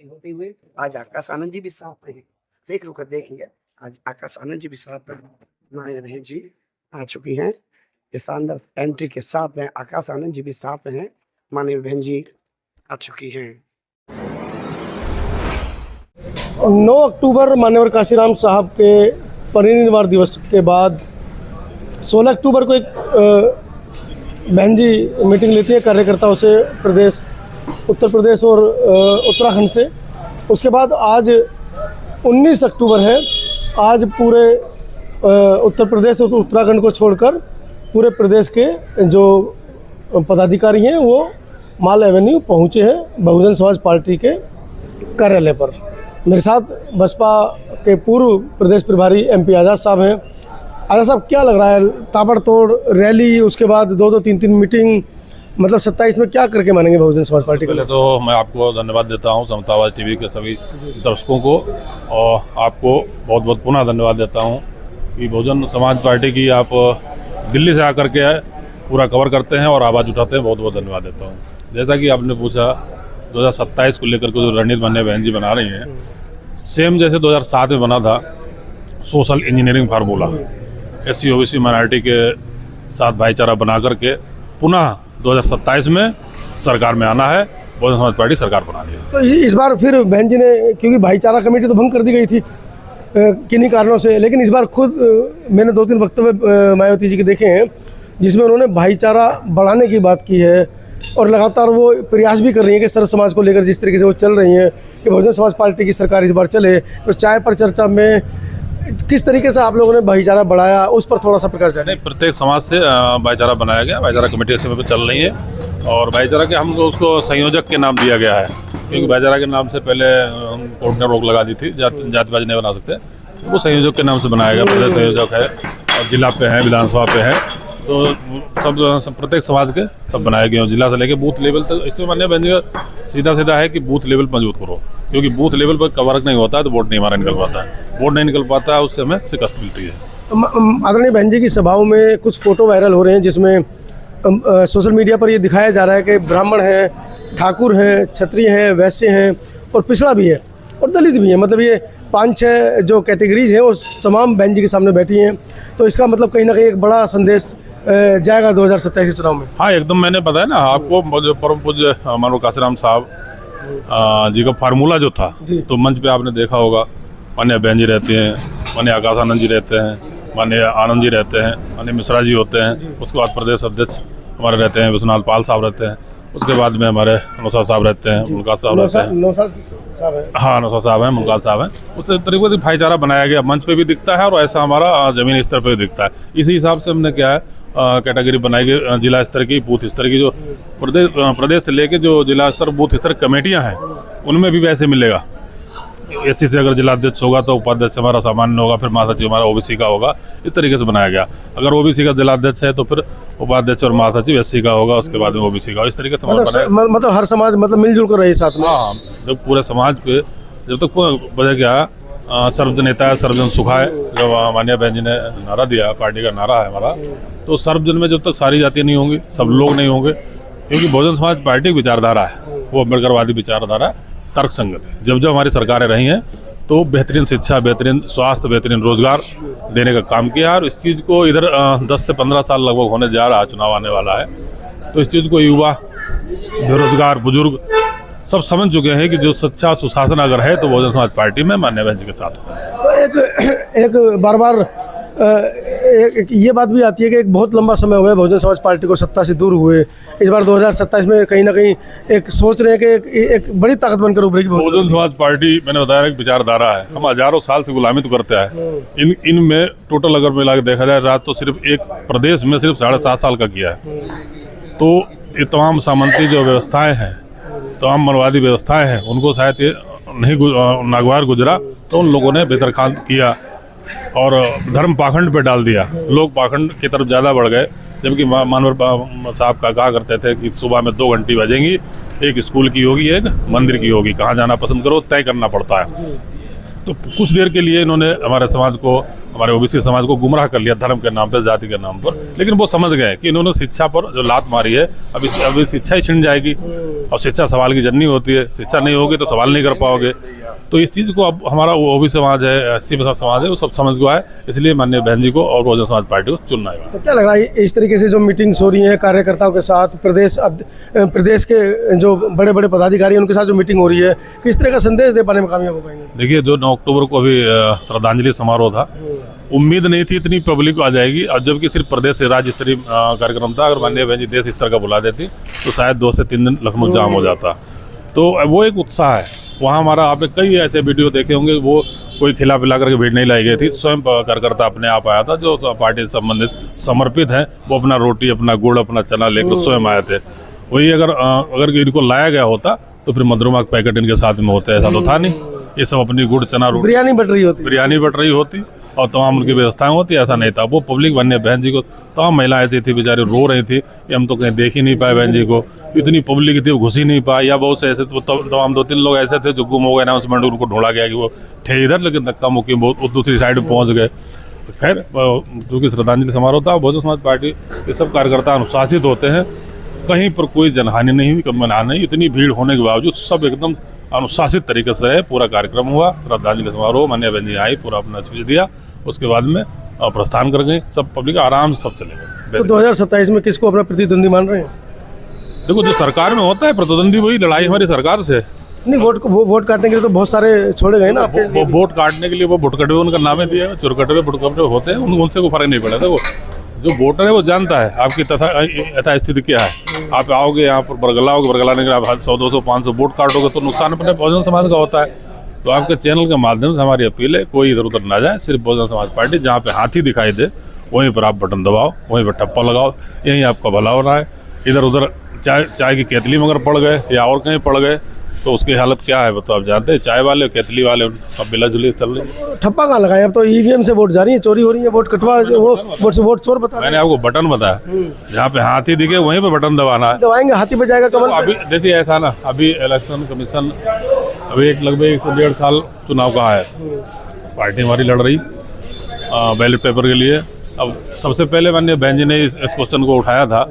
Party होते हुए आज आकाश आनंद जी भी साथ में हैं। देख रुक देखिए, आज आकाश आनंद जी भी साथ में हमारे बहन जी आ चुकी हैं। ये शानदार एंट्री के साथ में आकाश आनंद जी भी साथ में हैं। माननीय बहन जी आ चुकी हैं। 9 अक्टूबर मान्यवर काशीराम साहब के परिनिर्वाण दिवस के बाद 16 अक्टूबर को एक बहन जी मीटिंग लेती है कार्यकर्ताओं से, प्रदेश उत्तर प्रदेश और उत्तराखंड से। उसके बाद आज 19 अक्टूबर है। आज पूरे उत्तर प्रदेश और उत्तराखंड को छोड़कर पूरे प्रदेश के जो पदाधिकारी हैं वो माल एवेन्यू पहुँचे हैं बहुजन समाज पार्टी के कार्यालय पर। मेरे साथ बसपा के पूर्व प्रदेश प्रभारी MP आज़ाद साहब हैं। आज़ाद साहब, क्या लग रहा है, ताबड़तोड़ रैली, उसके बाद 2-2, 3-3 मीटिंग, मतलब 27 में क्या करके मानेंगे बहुजन समाज पार्टी को? पहले तो मैं आपको धन्यवाद देता हूं, समतावाद टीवी के सभी दर्शकों को, और आपको बहुत बहुत पुनः धन्यवाद देता हूं कि बहुजन समाज पार्टी की आप दिल्ली से आकर के पूरा कवर करते हैं और आवाज़ उठाते हैं। बहुत बहुत धन्यवाद देता हूँ। जैसा कि आपने पूछा 2027 को लेकर के जो रणनीति माननीय बहन जी बना रही हैं, सेम जैसे 2007 में बना था social engineering formula, SC OBC minority के साथ भाईचारा बना करके पुनः 2027 में सरकार में आना है। बहुजन समाज पार्टी सरकार बना रही है। तो इस बार फिर बहन जी ने, क्योंकि भाईचारा कमेटी तो भंग कर दी गई थी किन्हीं कारणों से, लेकिन इस बार खुद मैंने 2-3 वक्तव्य मायावती जी के देखे हैं जिसमें उन्होंने भाईचारा बढ़ाने की बात की है और लगातार वो प्रयास भी कर रही हैं कि सर्व समाज को लेकर जिस तरीके से वो चल रही हैं कि बहुजन समाज पार्टी की सरकार इस बार चले। तो चाय पर चर्चा में किस तरीके से आप लोगों ने भाईचारा बढ़ाया, उस पर थोड़ा सा प्रकाश डालें। नहीं, प्रत्येक समाज से भाईचारा बनाया गया। भाईचारा कमेटी इस समय पर चल रही है और भाईचारा के हमको उसको संयोजक के नाम दिया गया है, क्योंकि भाईचारा के नाम से पहले कोर्ट ने रोक लगा दी थी, जातिवादी नहीं बना सकते, वो संयोजक के नाम से बनाया गया। प्रदेश संयोजक है और जिला पे है, विधानसभा पे है, तो सब प्रत्येक समाज के सब बनाए गए हैं, जिला से लेके बूथ लेवल तक। इसमें मान्य बहन जी सीधा है कि बूथ लेवल मजबूत करो, क्योंकि बूथ लेवल पर कवर नहीं होता है तो वोट नहीं हमारा निकल पाता है। वोट नहीं निकल पाता है, उससे हमें शिकस्त मिलती है। आदरणीय बहन जी की सभाओं में कुछ फोटो वायरल हो रहे हैं जिसमें सोशल मीडिया पर ये दिखाया जा रहा है कि ब्राह्मण हैं, ठाकुर हैं, क्षत्रिय हैं, वैश्य हैं और पिछड़ा भी है और दलित भी है। मतलब ये 5-6 जो कैटेगरीज हैं वो तमाम बहन जी के सामने बैठी हैं। तो इसका मतलब कहीं ना कहीं एक बड़ा संदेश जाएगा 2027 के चुनाव में। हाँ, एकदम। मैंने बताया ना आपको, परम पूज्य माननीय काशीराम साहब जी का फार्मूला जो था, तो मंच पे आपने देखा होगा, माननीय बहन जी रहते हैं, माननीय आकाश आनंद जी रहते हैं, माननीय आनंद जी रहते हैं, माननीय मिश्रा जी होते हैं, उसके बाद प्रदेश अध्यक्ष हमारे रहते हैं, विश्वनाथ पाल साहब रहते हैं, उसके बाद में हमारे नौशाद साहब रहते हैं, मुल्कात साहब रहते हैं। हाँ, नौशाद साहब हैं, मुल्कात साहब हैं। उस तरीके से भाईचारा बनाया गया, मंच पे भी दिखता है और ऐसा हमारा जमीनी स्तर पर भी दिखता है। इसी हिसाब से हमने क्या है कैटेगरी बनाई गई, जिला स्तर की, बूथ स्तर की, जो प्रदेश से लेके जो जिला स्तर बूथ स्तर कमेटियां हैं उनमें भी वैसे मिलेगा। SC से अगर जिलाध्यक्ष होगा तो उपाध्यक्ष हमारा सामान्य होगा, फिर महासचिव हमारा OBC का होगा। इस तरीके से बनाया गया। अगर OBC का जिलाध्यक्ष है तो फिर उपाध्यक्ष और महासचिव SC का होगा, उसके बाद में OBC का। इस तरीके से मतलब हर समाज मतलब मिलजुल कर रहे साथ में। हाँ, जब पूरे समाज पे जब तक वजह क्या सर्वजन नेता है, सर्वजन सुखाए, जब माननीय बहन जी ने नारा दिया, पार्टी का नारा है हमारा, तो सर्वजन में जब तक सारी जातियाँ नहीं होंगी, सब लोग नहीं होंगे, क्योंकि बहुजन समाज पार्टी की विचारधारा है, वो अम्बेडकरवादी विचारधारा है, तर्क संगत है। जब हमारी सरकारें रही हैं तो बेहतरीन शिक्षा, बेहतरीन स्वास्थ्य, बेहतरीन रोजगार देने का काम किया। और इस चीज़ को इधर 10 से 15 साल लगभग होने जा रहा है, चुनाव आने वाला है, तो इस चीज़ को युवा, बेरोजगार, बुजुर्ग सब समझ चुके हैं कि जो सच्चा सुशासन अगर है तो बहुजन समाज पार्टी में माननीय बहन जी के साथ हुआ है। तो एक बार ये बात भी आती है कि एक बहुत लंबा समय हुआ है बहुजन समाज पार्टी को सत्ता से दूर हुए। इस बार 2027 में कहीं ना कहीं एक सोच रहे हैं कि एक बड़ी ताकत बनकर उभरेगी बहुजन समाज पार्टी। मैंने बताया कि विचारधारा है, हम हजारों साल से गुलामी तो करते हैं। इनमें टोटल अगर मिला के देखा जाए, रात तो सिर्फ एक प्रदेश में सिर्फ 7.5 साल का किया है। तो ये तमाम सामंती जो व्यवस्थाएं हैं, तमाम मनवादी व्यवस्थाएं हैं, उनको शायद ये नहीं नागवार गुजरा, तो उन लोगों ने बेदरखास्त किया और धर्म पाखंड पे डाल दिया। लोग पाखंड की तरफ ज़्यादा बढ़ गए, जबकि मानवर साहब का कहा करते थे कि सुबह में 2 घंटी बजेंगी, एक स्कूल की होगी, एक मंदिर की होगी, कहाँ जाना पसंद करो तय करना पड़ता है। तो कुछ देर के लिए इन्होंने हमारे समाज को हमारे ओबीसी समाज को गुमराह कर लिया धर्म के नाम पर, जाति के नाम पर। लेकिन वो समझ गए कि इन्होंने शिक्षा पर जो लात मारी है, अभी शिक्षा ही छिन जाएगी। अब शिक्षा सवाल की जननी होती है, शिक्षा नहीं होगी तो सवाल नहीं कर पाओगे। तो इस चीज़ को अब हमारा वो ओबीसी समाज है, एससी समाज है, वो सब समझ गया है। इसलिए माननीय बहन जी को और बहुजन समाज पार्टी को चुनना है। तो क्या लग रहा है इस तरीके से जो मीटिंग्स हो रही हैं कार्यकर्ताओं के साथ, प्रदेश के जो बड़े बड़े पदाधिकारी हैं उनके साथ जो मीटिंग हो रही है, किस तरह का संदेश दे पाने में कामयाब हो पाएंगे? देखिए, जो 9 अक्टूबर को अभी श्रद्धांजलि समारोह था, उम्मीद नहीं थी इतनी पब्लिक आ जाएगी। और जबकि सिर्फ प्रदेश से राज्य स्तरीय कार्यक्रम था, अगर माननीय बहन जी देश स्तर का बुला देती तो शायद 2 से 3 दिन लखनऊ जाम हो जाता। तो वो एक उत्साह है वहाँ हमारा। आपने कई ऐसे वीडियो देखे होंगे, वो कोई खिला पिला करके भीड़ नहीं लाई गई थी, स्वयं कार्यकर्ता अपने आप आया था जो पार्टी से संबंधित समर्पित हैं। वो अपना रोटी, अपना गुड़, अपना चना लेकर स्वयं आए थे। वही अगर इनको लाया गया होता तो फिर मधुरमाक पैकेट इनके साथ में होते, ऐसा तो था नहीं। ये सब अपनी गुड़, चना, रोटी, बिरयानी बट रही होती और तमाम उनकी व्यवस्थाएं होती, ऐसा नहीं था। वो पब्लिक बनने बहन जी को, तमाम महिलाएं ऐसी थी बेचारी रो रही थी कि हम तो कहीं देख ही नहीं पाए बहन जी को, इतनी पब्लिक थी वो घुस ही नहीं पाए। या बहुत से ऐसे तमाम 2-3 लोग ऐसे थे जो गुम हो गए, अनाउंसमेंट उनको ढूंढा गया कि वो थे इधर, लेकिन धक्का मुक्की बहुत दूसरी साइड में पहुँच गए। खैर, क्योंकि श्रद्धांजलि समारोह था, बहुजन समाज पार्टी ये सब कार्यकर्ता अनुशासित होते हैं, कहीं पर कोई जनहानि नहीं हुई, कम नहीं। इतनी भीड़ होने के बावजूद सब एकदम अनुशासित तरीके से रहे। पूरा कार्यक्रम हुआ, श्रद्धांजलि समारोह, माननीय बहन जी आई, पूरा अपना स्पीच दिया, उसके बाद में प्रस्थान कर गए। सब पब्लिक आराम से सब चले गए। तो 2027 में किसको अपना प्रतिद्वंदी मान रहे हैं? देखो, जो सरकार में होता है प्रतिद्वंदी, वही लड़ाई हमारी सरकार से। नहीं, वोट काटने के लिए तो बहुत सारे छोड़े गए ना। वो वोट काटने के लिए वो भुटकटवे उनका नाम है दिया, चुरकटवे भुटकटवे होते हैं, उनसे कोई फर्क नहीं पड़ा था। वो जो वोटर है वो जानता है आपकी यथा स्थिति क्या है। आप आओगे यहाँ पर बरगलाने के लिए 100, 200, 500 वोट काटोगे तो नुकसान अपने बहुजन समाज का होता है। तो आपके चैनल के माध्यम से हमारी अपील है, कोई इधर उधर ना जाए, सिर्फ बहुजन समाज पार्टी जहाँ पे हाथी दिखाई दे वहीं पर आप बटन दबाओ, वहीं पर ठप्पा लगाओ, यहीं आपका भला हो रहा है। इधर उधर चाय की केतली में अगर पड़ गए या और कहीं पड़ गए तो उसकी हालत क्या है तो आप जानते हैं। चाय वाले, केतली वाले, अब मिला जुली चल रही। ठप्पा कहाँ लगाए? अब तो ईवीएम से वोट जा रही है, चोरी हो रही है, वोट कटवा, वोट चोर बता। मैंने आपको बटन बताया, जहाँ पे हाथी दिखे वहीं पे बटन दबाना है। दबाएंगे, हाथी पे जाएगा कमल। अभी देखिए ऐसा ना, अभी इलेक्शन कमीशन अभी लगभग 1 से 1.5 साल चुनाव का है, पार्टी हमारी लड़ रही बैलेट पेपर के लिए। अब सबसे पहले माननीय बहन जी ने इस क्वेश्चन को उठाया था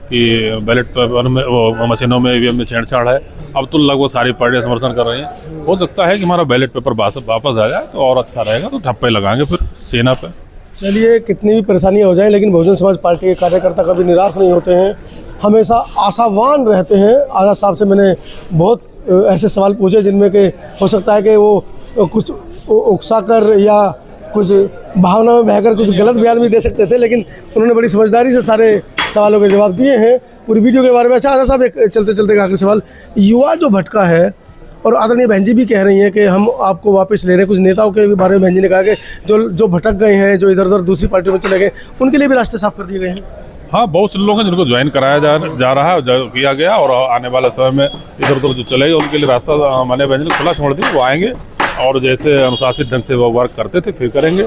कि बैलेट पेपर में, वो मशीनों में, ईवीएम में छेड़छाड़ है। अब तो लगभग सारी पार्टियां समर्थन कर रही हैं। हो सकता है कि हमारा बैलेट पेपर वापस आ जाए तो और अच्छा रहेगा, तो ठप्पे लगाएंगे फिर सेना पे। चलिए, कितनी भी परेशानियां हो जाएं, लेकिन बहुजन समाज पार्टी के कार्यकर्ता कभी निराश नहीं होते हैं, हमेशा आशावान रहते हैं। आज़ाद साहब से मैंने बहुत ऐसे सवाल पूछे जिनमें कि हो सकता है कि वो कुछ उकसा कर या कुछ भावना में बहकर कुछ गलत बयान भी दे सकते थे, लेकिन उन्होंने बड़ी समझदारी से सारे सवालों के जवाब दिए हैं। पूरी वीडियो के बारे में अच्छा साहब, एक चलते चलते आखिरी सवाल, युवा जो भटका है, और आदरणीय बहन जी भी कह रही हैं कि हम आपको वापस ले रहे हैं, कुछ नेताओं के बारे में बहन जी ने कहा कि जो भटक गए हैं, जो इधर उधर दूसरी पार्टियों में चले गए, उनके लिए भी रास्ते साफ कर दिए गए हैं। हाँ, बहुत से लोग हैं जिनको ज्वाइन कराया जा रहा है, किया गया, और आने वाले समय में इधर उधर जो चलेंगे उनके लिए रास्ता माननीय बहन जी ने खुला छोड़ दिया। वो आएंगे और जैसे अनुशासित ढंग से वो वर्क करते थे फिर करेंगे,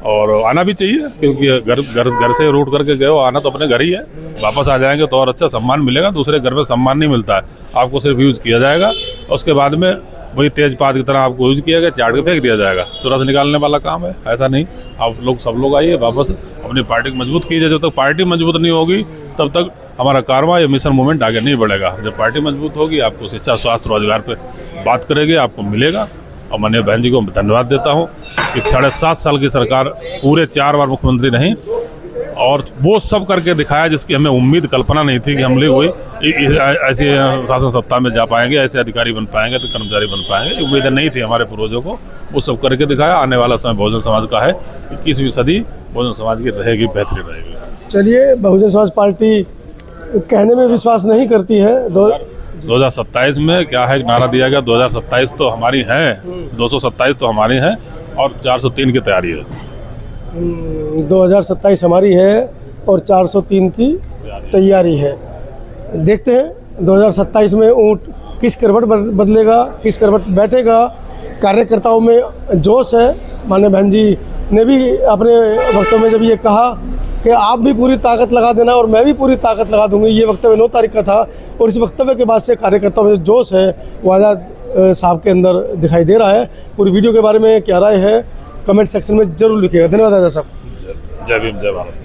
और आना भी चाहिए, क्योंकि घर से रूट करके गए हो, आना तो अपने घर ही है। वापस आ जाएंगे तो और अच्छा सम्मान मिलेगा। दूसरे घर में सम्मान नहीं मिलता है, आपको सिर्फ यूज़ किया जाएगा, उसके बाद में वही तेजपात की तरह आपको यूज़ किया गया, चाट के फेंक दिया जाएगा। तो रस निकालने वाला काम है, ऐसा नहीं। आप लोग, सब लोग आइए, वापस अपनी पार्टी को मजबूत कीजिए। जब तक पार्टी मजबूत नहीं होगी तब तक हमारा कारवां या मिशन मूवमेंट आगे नहीं बढ़ेगा। जब पार्टी मजबूत होगी, आपको शिक्षा, स्वास्थ्य, रोजगार पे बात करेंगे, आपको मिलेगा। और माननीय बहन जी को धन्यवाद देता हूँ कि 7.5 साल की सरकार, पूरे 4 बार मुख्यमंत्री नहीं, और वो सब करके दिखाया जिसकी हमें उम्मीद, कल्पना नहीं थी कि हम लोग ऐसे शासन सत्ता में जा पाएंगे, ऐसे अधिकारी बन पाएंगे, तो कर्मचारी बन पाएंगे। उम्मीद नहीं थी हमारे पूर्वजों को, वो सब करके दिखाया। आने वाला समय बहुजन समाज का है, 21वीं सदी बहुजन समाज की रहेगी, बेहतरीन रहेगी। चलिए, बहुजन समाज पार्टी कहने में विश्वास नहीं करती है। 2027 में क्या है, नारा दिया गया 2027 तो हमारी है, 227 तो हमारी है, और 403 की तैयारी है। 2027 हमारी है और 403 की तैयारी है। देखते हैं 2027 में ऊँट किस करवट बदलेगा, किस करवट बैठेगा। कार्यकर्ताओं में जोश है। माननीय बहन जी ने भी अपने वक्तव्य में जब ये कहा कि आप भी पूरी ताकत लगा देना और मैं भी पूरी ताकत लगा दूंगी, ये वक्तव्य 9 तारीख का था, और इस वक्तव्य के बाद से कार्यकर्ताओं में जो जोश है वो आज़ाद साहब के अंदर दिखाई दे रहा है। पूरी वीडियो के बारे में क्या राय है कमेंट सेक्शन में जरूर लिखिएगा। धन्यवाद दादा साहब। जय भीम जय भारत।